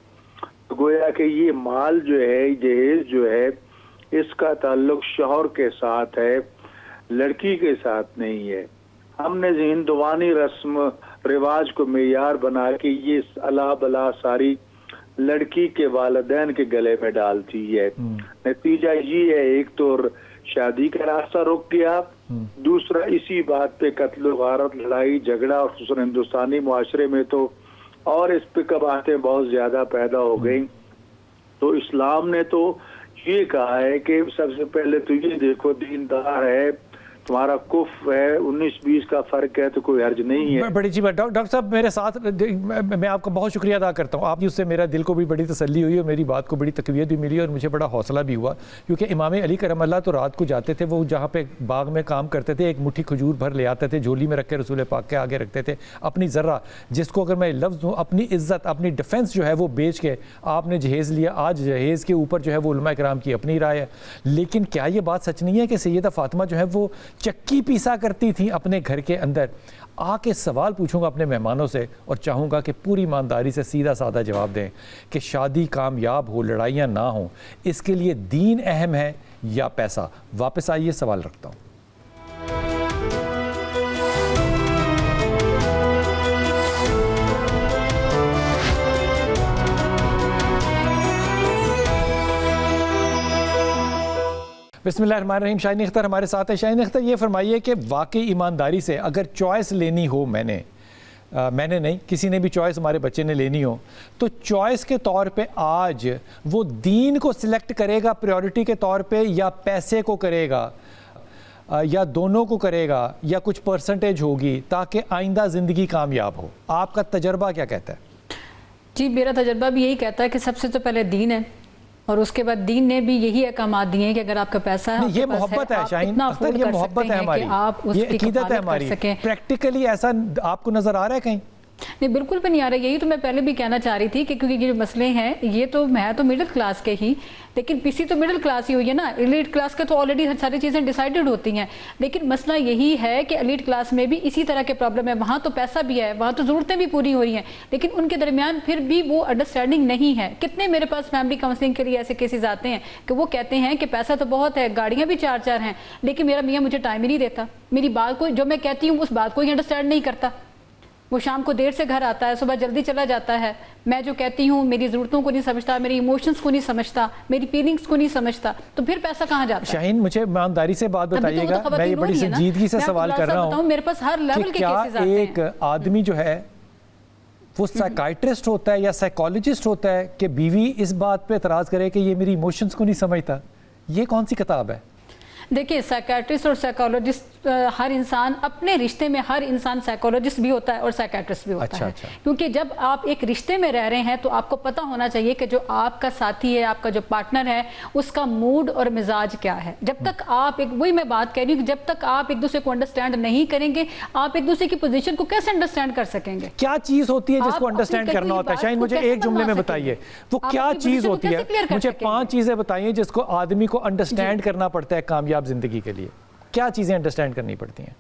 گویا کہ یہ مال جو ہے، جہیز جو ہے، اس کا تعلق شوہر کے ساتھ ہے، لڑکی کے ساتھ نہیں ہے۔ ہم نے ہندوانی رسم رواج کو معیار بنا کے یہ الا بلا ساری لڑکی کے والدین کے گلے میں ڈالتی ہے۔ نتیجہ یہ ہے، ایک تو شادی کا راستہ رک گیا، دوسرا اسی بات پہ قتل و غارت، لڑائی جھگڑا، اور خصوصاً ہندوستانی معاشرے میں تو اور اس پہ قباحتیں بہت زیادہ پیدا ہو گئیں۔ تو اسلام نے تو یہ کہا ہے کہ سب سے پہلے تو یہ دیکھو دیندار ہے، تمہارا کف ہے، 19-20 کا فرق ہے تو کوئی حرج نہیں ہے۔ بڑی اچھی بات ڈاکٹر صاحب، میرے ساتھ میں آپ کا بہت شکریہ ادا کرتا ہوں، آپ اس سے میرا دل کو بھی بڑی تسلی ہوئی اور میری بات کو بڑی تقویت بھی ملی اور مجھے بڑا حوصلہ بھی ہوا، کیونکہ امام علی کرم اللہ تو رات کو جاتے تھے، وہ جہاں پہ باغ میں کام کرتے تھے، ایک مٹھی کھجور بھر لے آتے تھے، جھولی میں رکھ کے رسول پاک کے آگے رکھتے تھے، اپنی ذرہ جس کو اگر میں لفظ دوں اپنی عزت، اپنی ڈیفنس جو ہے وہ بیچ کے آپ نے جہیز لیا۔ آج جہیز کے اوپر جو ہے وہ علماء کرام کی اپنی رائے ہے، لیکن کیا یہ بات سچ نہیں ہے کہ سیدہ فاطمہ جو ہے وہ چکی پیسا کرتی تھیں اپنے گھر کے اندر؟ آ کے سوال پوچھوں گا اپنے مہمانوں سے اور چاہوں گا کہ پوری ایمانداری سے سیدھا سادہ جواب دیں کہ شادی کامیاب ہو، لڑائیاں نہ ہوں، اس کے لیے دین اہم ہے یا پیسہ؟ واپس آئیے، سوال رکھتا ہوں۔ بسم اللہ الرحمن الرحیم۔ شاہین اختر ہمارے ساتھ ہے۔ شاہین اختر، یہ فرمائیے کہ واقعی ایمانداری سے اگر چوائس لینی ہو، میں نے نہیں، کسی نے بھی چوائس ہمارے بچے نے لینی ہو، تو چوائس کے طور پہ آج وہ دین کو سلیکٹ کرے گا پریورٹی کے طور پہ یا پیسے کو کرے گا؟ یا دونوں کو کرے گا یا کچھ پرسنٹیج ہوگی تاکہ آئندہ زندگی کامیاب ہو؟ آپ کا تجربہ کیا کہتا ہے؟ جی میرا تجربہ بھی یہی کہتا ہے کہ سب سے تو پہلے دین ہے، اور اس کے بعد دین نے بھی یہی احکامات دیے ہیں کہ اگر آپ کا پیسہ ہے، یہ محبت ہے شاہین اختر، یہ محبت ہے ہماری، یہ عقیدت ہے ہماری، پریکٹیکلی ایسا آپ کو نظر آ رہا ہے کہیں؟ نہیں بالکل بھی نہیں آ رہا. یہی تو میں پہلے بھی کہنا چاہ رہی تھی کہ کیونکہ یہ جو مسئلے ہیں یہ تو میں تو مڈل کلاس کے ہی، لیکن پی تو مڈل کلاس ہی ہوئی ہے نا. ایلیٹ کلاس کے تو آلریڈی ساری چیزیں ڈیسائیڈڈ ہوتی ہیں، لیکن مسئلہ یہی ہے کہ ایلیٹ کلاس میں بھی اسی طرح کے پرابلم ہے. وہاں تو پیسہ بھی ہے، وہاں تو ضرورتیں بھی پوری ہو رہی ہیں، لیکن ان کے درمیان پھر بھی وہ انڈرسٹینڈنگ نہیں ہے. کتنے میرے پاس فیملی کاؤنسلنگ کے لیے ایسے کیسز آتے ہیں کہ وہ کہتے ہیں کہ پیسہ تو بہت ہے، گاڑیاں بھی 4 ہیں، لیکن میرا میاں مجھے ٹائم ہی نہیں دیتا. میری بات کو جو میں کہتی ہوں اس بات کو ہی انڈرسٹینڈ نہیں کرتا. وہ شام کو دیر سے گھر آتا ہے، صبح جلدی چلا جاتا ہے. میں جو کہتی ہوں میری ضرورتوں کو نہیں سمجھتا، میری ایموشنز کو نہیں سمجھتا، میری فیلنگز کو نہیں سمجھتا، تو پھر پیسہ کہاں جاتا ہے؟ شاہین مجھے ایمانداری سے بات بتائیے گا، میں یہ بڑی سنجیدگی سے سوال کر رہا ہوں، میرے پاس ہر لیول کے کیسز آتے ہیں. ایک آدمی جو ہے وہ سائیکائٹرسٹ ہوتا ہے یا سائیکالوجسٹ ہوتا ہے کہ بیوی اس بات پہ اعتراض کرے کہ یہ میری ایموشنز کو نہیں سمجھتا؟ یہ کون سی کتاب ہے؟ دیکھیے سائیکیٹرسٹ اور سائیکالوجسٹ ہر انسان اپنے رشتے میں، ہر انسان سائیکالوجسٹ بھی ہوتا ہے اور سائیکیٹرسٹ بھی ہوتا ہے. کیونکہ جب آپ ایک رشتے میں رہ رہے ہیں تو آپ کو پتہ ہونا چاہیے کہ جو آپ کا ساتھی ہے، آپ کا جو پارٹنر ہے، اس کا موڈ اور مزاج کیا ہے. جب تک آپ وہی میں بات کہہ رہی ہوں کہ جب تک آپ ایک دوسرے کو انڈرسٹینڈ نہیں کریں گے، آپ ایک دوسرے کی پوزیشن کو کیسے انڈرسٹینڈ کر سکیں گے؟ کیا چیز ہوتی ہے جس کو انڈرسٹینڈ کرنا ہوتا ہے؟ شاہین مجھے ایک جملے میں بتائیے وہ کیا چیز ہوتی ہے. مجھے 5 چیزیں بتائیے جس کو آدمی کو انڈرسٹینڈ کرنا پڑتا ہے کامیاب زندگی کے لیے. کیا چیزیں انڈرسٹینڈ کرنی پڑتی ہیں؟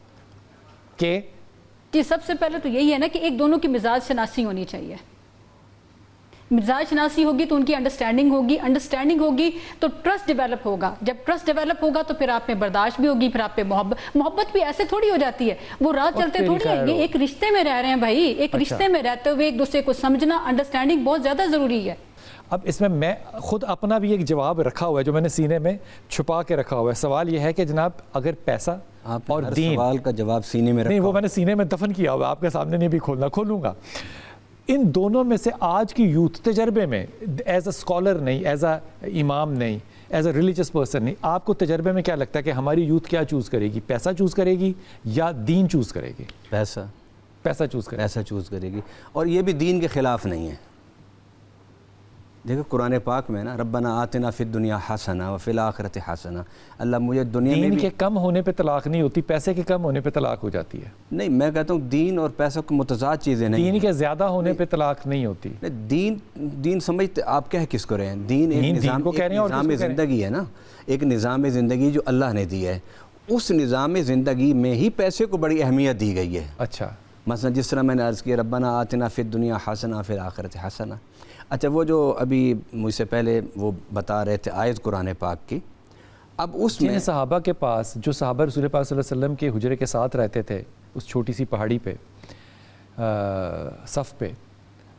کہ جی سب سے پہلے تو یہی ہے نا کہ ایک دونوں کی مزاج شناسی ہونی چاہیے. مزاج شناسی ہوگی تو ان کی انڈرسٹینڈنگ ہوگی تو ٹرسٹ ڈیولپ ہوگا. جب ٹرسٹ ڈیولپ ہوگا تو پھر آپ میں برداشت بھی ہوگی، پھر آپ پہ محبت بھی ایسے تھوڑی ہو جاتی ہے، وہ رات چلتے تھوڑی ہے. یہ ایک رشتے میں رہ رہے ہیں بھائی، ایک رشتے میں رہتے ہوئے ایک دوسرے کو سمجھنا، انڈرسٹینڈنگ بہت زیادہ ضروری ہے. اب اس میں خود اپنا بھی ایک جواب رکھا ہوا ہے جو میں نے سینے میں چھپا کے رکھا ہوا ہے. سوال یہ ہے کہ جناب اگر پیسہ اور دین، سوال کا جواب سینے میں رکھا، نہیں وہ میں نے سینے میں دفن کیا ہوا ہے، آپ کے سامنے نہیں بھی کھولوں گا. ان دونوں میں سے آج کی یوتھ تجربے میں، ایز اے اسکالر نہیں، ایز اے امام نہیں، ایز اے ریلیجس پرسن نہیں، آپ کو تجربے میں کیا لگتا ہے کہ ہماری یوتھ کیا چوز کرے گی؟ پیسہ چوز کرے گی یا دین چوز کرے گی؟ پیسہ چوز کرے گی. اور یہ بھی دین کے خلاف نہیں ہے. دیکھو قرآن پاک میں نا ربنا آتنا فی الدنیا حسنہ وفی الآخرۃ حسنہ، اللہ مجھے دنیا میں دین کے کم ہونے پہ طلاق نہیں ہوتی، پیسے کے کم ہونے پہ طلاق ہو جاتی ہے. نہیں میں کہتا ہوں دین اور پیسہ کو متضاد چیزیں نہیں. دین کے زیادہ ہونے پہ طلاق نہیں ہوتی. دین سمجھتے آپ کہہ کس کو رہے ہیں؟ دین ایک نظام زندگی ہے نا، ایک نظام زندگی جو اللہ نے دی ہے. اس نظام زندگی میں ہی پیسے کو بڑی اہمیت دی گئی ہے. اچھا مثلا جس طرح میں نے عرض کیا ربنا آتنا فی الدنیا حسنہ فی الآخرۃ حسنہ. اچھا وہ جو ابھی مجھ سے پہلے وہ بتا رہے تھے آیت قرآن پاک کی، اب اس میں صحابہ کے پاس جو صحابہ رسول پاک صلی اللہ علیہ وسلم کے حجرے کے ساتھ رہتے تھے اس چھوٹی سی پہاڑی پہ صف پہ،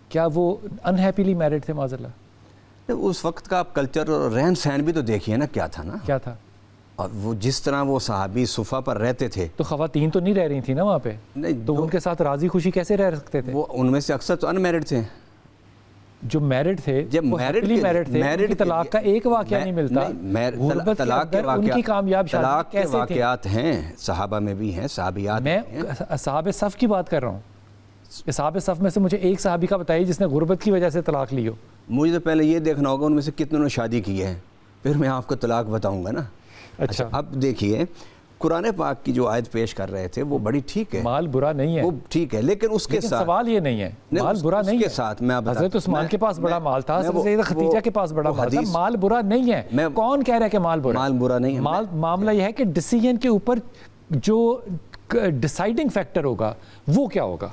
کیا وہ انہیپیلی میرڈ تھے معاذ اللہ؟ اس وقت کا آپ کلچر اور رہن سہن بھی تو دیکھیے نا کیا تھا نا. کیا تھا؟ اور وہ جس طرح وہ صحابی صفہ پر رہتے تھے تو خواتین تو نہیں رہ رہی تھیں نا وہاں پہ، تو ان کے ساتھ راضی خوشی کیسے رہ سکتے تھے؟ وہ ان میں سے اکثر تو ان میرڈ تھے. جو میرڈ تھے جب میرڈ تھے ان کی طلاق کا ایک واقعہ نہیں ملتا. طلاق کے واقعات ہیں، صحابہ میں بھی ہیں، صحابیات میں اصحاب صف کی بات کر رہا ہوں. اصحاب صف میں سے مجھے ایک صحابی کا بتائیے جس نے غربت کی وجہ سے طلاق لی ہو. مجھے تو پہلے یہ دیکھنا ہوگا ان میں سے کتنوں نے شادی کی ہے، پھر میں آپ کو طلاق بتاؤں گا نا. اچھا اب دیکھیے قرآن پاک کی جو آیت پیش کر رہے تھے وہ بڑی ٹھیک ہے، مال برا نہیں ہے، وہ ٹھیک ہے، لیکن اس کے ساتھ سوال یہ نہیں ہے مال برا نہیں ہے. ساتھ میں حضرت عثمان کے پاس بڑا مال تھا، سیدہ خدیجہ کے پاس بڑا مال تھا، مال برا نہیں ہے. کون کہہ رہا ہے کہ مال برا نہیں ہے؟ معاملہ یہ ہے کہ ڈیسیژن کے اوپر جو ڈیسائیڈنگ فیکٹر ہوگا وہ کیا ہوگا.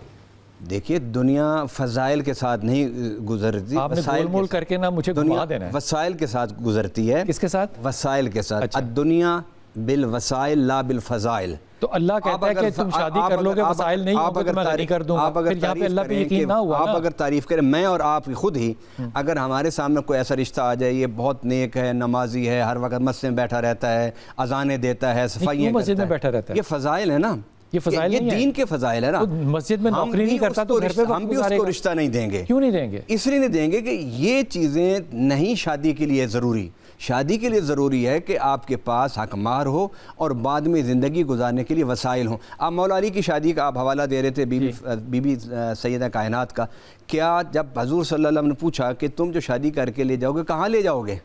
دیکھیے دنیا فضائل کے ساتھ نہیں گزرتی، آپ نے گول مول کر کے نا مجھے گھما دینا ہے. وسائل کے ساتھ گزرتی ہے. کس کے ساتھ؟ وسائل کے ساتھ. الدنیا بالوسائل لا بالفضائل. تو اللہ کہتا ہے کہ تم شادی کر لو گے وسائل نہیں ہوں گے تو میں غنی کر دوں گا. پھر یہاں پہ اللہ پہ یقین نہ ہوا. آپ اگر تعریف کریں، میں اور آپ خود ہی اگر ہمارے سامنے کوئی ایسا رشتہ آ جائے، یہ بہت نیک ہے، نمازی ہے، ہر وقت مسجد میں بیٹھا رہتا ہے، اذانیں دیتا ہے، صفائیاں مسجد میں بیٹھا رہتا ہے، یہ فضائل ہے نا. یہ فضائل نہیں ہے، یہ دین کے فضائل ہے نا. مسجد میں نوکری نہیں کرتا تو گھر پہ ہم بھی اس کو رشتہ نہیں دیں گے. کیوں نہیں دیں گے؟ اس لیے نہیں دیں گے کہ یہ چیزیں نہیں شادی کے لیے ضروری. شادی کے لیے ضروری ہے کہ آپ کے پاس حق مہر ہو اور بعد میں زندگی گزارنے کے لیے وسائل ہوں. آپ مولا علی کی شادی کا آپ حوالہ دے رہے تھے بی بی سیدہ کائنات کا. کیا جب حضور صلی اللہ علیہ وسلم نے پوچھا کہ تم جو شادی کر کے لے جاؤ گے کہاں لے جاؤ گے؟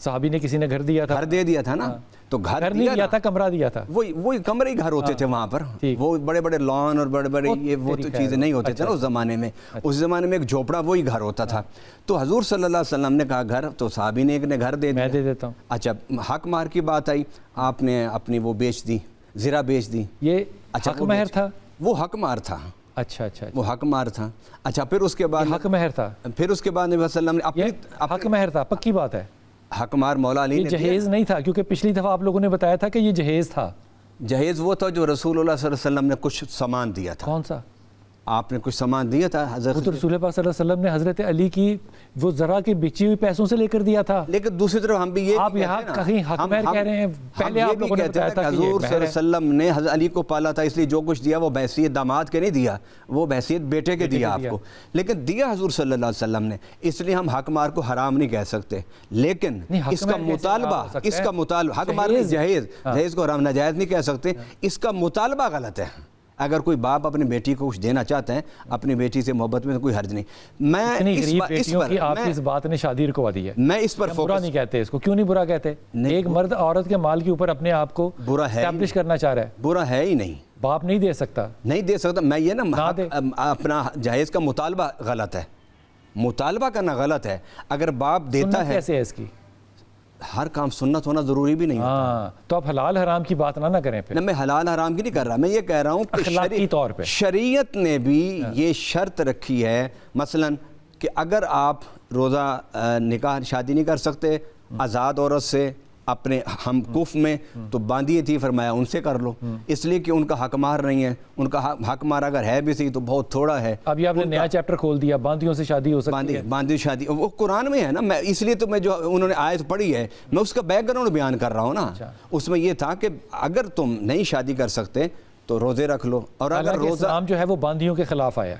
صحابی نے کسی نے گھر دیا تھا, گھر دے دیا تھا نا. تو گھر نہیں دیا تھا, کمرہ دیا تھا. وہی کمرے ہی گھر ہوتے تھے وہاں پر. وہ بڑے بڑے لان اور بڑے بڑے یہ وہ تو چیزیں نہیں ہوتے تھے نا اس زمانے میں. اس زمانے میں ایک جھوپڑا وہی گھر ہوتا تھا. تو حضور صلی اللہ علیہ وسلم نے کہا گھر, تو صحابی نے ایک نے گھر دے دیا. میں دے دیتا ہوں. اچھا حق مہر کی بات آئی, آپ نے اپنی وہ بیچ دی, زرہ بیچ دی. یہ حق مہر تھا, وہ حق مہر تھا. اچھا اچھا, وہ حق مہر تھا. اچھا پھر اس کے بعد حق مہر تھا, پھر اس کے بعد نبی صلی اللہ علیہ وسلم نے حق مہر تھا, پکی بات ہے. حق مہر مولا علی نے جہیز نہیں تھا, کیونکہ پچھلی دفعہ آپ لوگوں نے بتایا تھا کہ یہ جہیز تھا. جہیز وہ تھا جو رسول اللہ صلی اللہ علیہ وسلم نے کچھ سامان دیا تھا. کون سا؟ آپ نے کچھ سامان دیا تھا حضرت. وہ تو رسول پاک صلی اللہ علیہ وسلم نے حضرت علی کی وہ ذرا کے بیچی ہوئی پیسوں سے لے کر دیا تھا. لیکن دوسری طرف ہم بھی یہ آپ یہاں کہیں حق مہر کہہ رہے ہیں, پہلے آپ لوگوں نے بتایا تھا کہ حضور صلی اللہ علیہ وسلم نے حضرت علی کو پالا تھا, اس لیے جو کچھ دیا وہ بحیثیت داماد کے نہیں دیا, وہ بحیثیت بیٹے کے دیا آپ کو. لیکن دیا حضور صلی اللہ علیہ وسلم نے, اس لیے ہم حق مہر کو حرام نہیں کہہ سکتے. لیکن اس کا مطالبہ حق مہر جہیز کو حرام ناجائز نہیں کہہ سکتے. اس کا مطالبہ غلط ہے. اگر کوئی باپ اپنی بیٹی کو کچھ دینا چاہتا ہے, اپنی بیٹی سے محبت میں تو کوئی حرج نہیں. میں آپ کی اس بات نے شادی رکوا دی ہے. میں اس پر برا نہیں کہتے اس کو. کیوں نہیں برا کہتے؟ ایک مرد عورت کے مال کے اوپر اپنے آپ کو اسٹیبلش کرنا چاہ رہا ہے. برا ہے ہی نہیں, باپ نہیں دے سکتا, نہیں دے سکتا. میں یہ نا اپنا جہیز کا مطالبہ غلط ہے, مطالبہ کرنا غلط ہے. اگر باپ دیتا ہے, کیسے ہے اس کی؟ ہر کام سنت ہونا ضروری بھی نہیں ہوتا. تو آپ حلال حرام کی بات نہ کریں. پھر میں حلال حرام کی نہیں کر رہا, میں یہ کہہ رہا ہوں کہ اخلاقی طور پہ شریعت نے بھی یہ شرط رکھی ہے مثلا کہ اگر آپ روزہ نکاح شادی نہیں کر سکتے آزاد عورت سے اپنے ہم کف میں, تو باندھی تھی, فرمایا ان سے کر لو, اس لیے کہ ان کا حق مہر نہیں ہے. ان کا حق مہر اگر ہے بھی سی تو بہت تھوڑا ہے. اب یہ آپ نے نیا چیپٹر کھول دیا, باندھیوں سے شادی ہو سکتی ہے. باندھی شادی وہ قرآن میں ہے نا. میں اس لیے تو میں جو انہوں نے آیت پڑھی ہے میں اس کا بیک گراؤنڈ بیان کر رہا ہوں نا. اس میں یہ تھا کہ اگر تم نہیں شادی کر سکتے تو روزے رکھ لو. اور اگر روزہ اسلام جو ہے وہ باندھیوں کے خلاف آیا,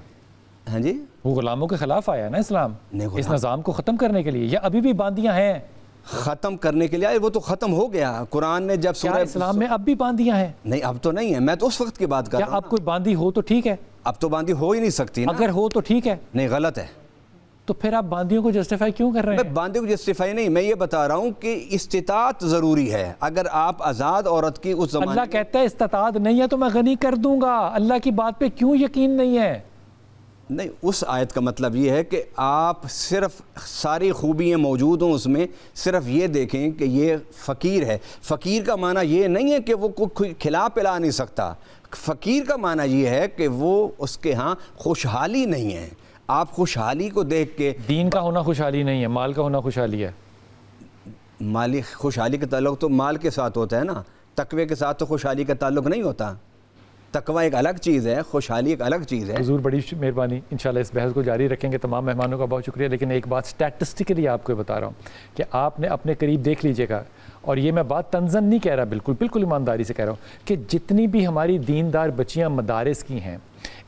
ہاں جی, وہ غلاموں کے خلاف آیا نا اسلام, اس نظام کو ختم کرنے کے لیے. یا ابھی بھی باندیاں ہیں ختم کرنے کے لیے آئے؟ وہ تو ختم ہو گیا. قرآن نے جب سورہ اسلام میں اب بھی باندیاں ہیں؟ نہیں اب تو نہیں ہے, میں تو اس وقت کی بات کر رہا ہوں. اب کوئی باندی ہو تو ٹھیک ہے, اب تو باندی ہو ہی نہیں سکتی. اگر ہو تو ٹھیک ہے, نہیں غلط ہے. تو پھر آپ باندیوں کو جسٹیفائی کیوں کر رہے ہیں؟ میں باندی کو جسٹیفائی نہیں, میں یہ بتا رہا ہوں کہ استطاعت ضروری ہے. اگر آپ آزاد عورت کی اس زمانے اللہ کہتا ہے استطاعت نہیں ہے تو میں غنی کر دوں گا. اللہ کی بات پہ کیوں یقین نہیں ہے؟ نہیں, اس آیت کا مطلب یہ ہے کہ آپ صرف ساری خوبیاں موجود ہوں اس میں, صرف یہ دیکھیں کہ یہ فقیر ہے. فقیر کا معنی یہ نہیں ہے کہ وہ کوئی کھلا پلا نہیں سکتا. فقیر کا معنی یہ ہے کہ وہ اس کے ہاں خوشحالی نہیں ہے. آپ خوشحالی کو دیکھ کے, دین کا ہونا خوشحالی نہیں ہے, مال کا ہونا خوشحالی ہے. مالی خوشحالی کا تعلق تو مال کے ساتھ ہوتا ہے نا, تقوی کے ساتھ تو خوشحالی کا تعلق نہیں ہوتا. تقوی ایک الگ چیز ہے, خوشحالی ایک الگ چیز ہے. حضور بڑی مہربانی, انشاءاللہ اس بحث کو جاری رکھیں گے. تمام مہمانوں کا بہت شکریہ. لیکن ایک بات سٹیٹسٹکلی آپ کو بتا رہا ہوں کہ آپ نے اپنے قریب دیکھ لیجئے گا, اور یہ میں بات تنزن نہیں کہہ رہا, بالکل ایمانداری سے کہہ رہا ہوں کہ جتنی بھی ہماری دیندار بچیاں مدارس کی ہیں,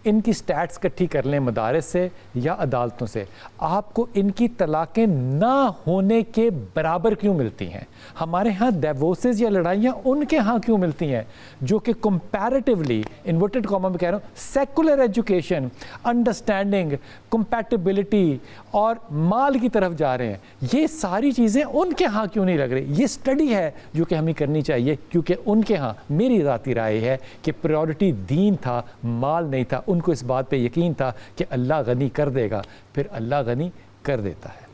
ان کی سٹیٹس کٹھی کر لیں مدارس سے یا عدالتوں سے, آپ کو ان کی طلاقیں نہ ہونے کے برابر کیوں ملتی ہیں. ہمارے ہاں ڈیورسز یا لڑائیاں ان کے ہاں کیوں ملتی ہیں جو کہ کمپیریٹیولی انورٹڈ کاما میں کہہ رہا ہوں سیکولر ایجوکیشن, انڈرسٹینڈنگ, کمپیٹیبلٹی اور مال کی طرف جا رہے ہیں. یہ ساری چیزیں ان کے ہاں کیوں نہیں لگ رہی؟ یہ سٹڈی ہے جو کہ ہمیں کرنی چاہیے, کیونکہ ان کے ہاں میری ذاتی رائے ہے کہ پریورٹی دین تھا, مال نہیں تھا. ان کو اس بات پہ یقین تھا کہ اللہ غنی کر دے گا, پھر اللہ غنی کر دیتا ہے.